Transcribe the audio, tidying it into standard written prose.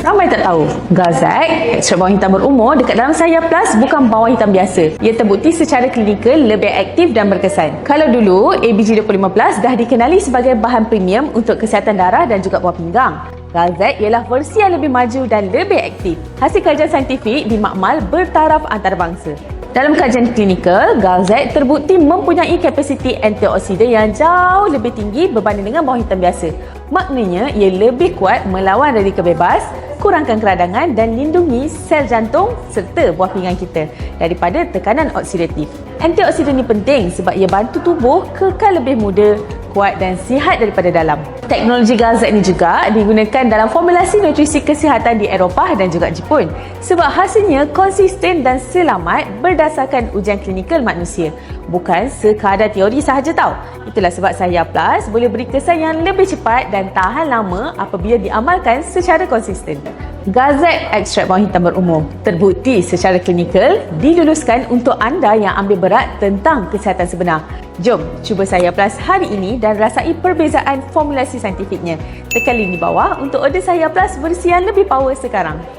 Ramai tak tahu, Galzac, ekstrak bawang hitam berumur dekat dalam Sahaya Plus bukan bawang hitam biasa. Ia terbukti secara klinikal lebih aktif dan berkesan. Kalau dulu, ABG25 Plus dah dikenali sebagai bahan premium untuk kesihatan darah dan juga buah pinggang. Galzac ialah versi yang lebih maju dan lebih aktif. Hasil kajian saintifik di makmal bertaraf antarabangsa. Dalam kajian klinikal, Galzac terbukti mempunyai kapasiti antioksidan yang jauh lebih tinggi berbanding dengan bawang hitam biasa. Maknanya, ia lebih kuat melawan radikal bebas, kurangkan keradangan dan lindungi sel jantung serta buah pinggang kita daripada tekanan oksidatif. Antioksidan ini penting sebab ia bantu tubuh kekal lebih muda, kuat dan sihat daripada dalam. Teknologi Galzac ini juga digunakan dalam formulasi nutrisi kesihatan di Eropah dan juga Jepun sebab hasilnya konsisten dan selamat berdasarkan ujian klinikal manusia. Bukan sekadar teori sahaja tau. Itulah sebab Sahaya Plus boleh beri kesan yang lebih cepat dan tahan lama apabila diamalkan secara konsisten. Galzac ekstrak bawang hitam berumur terbukti secara klinikal diluluskan untuk anda yang ambil berat tentang kesihatan sebenar. Jom cuba Sahaya Plus hari ini dan rasai perbezaan formulasi saintifiknya. Tekan link di bawah untuk order Sahaya Plus versi yang lebih power sekarang.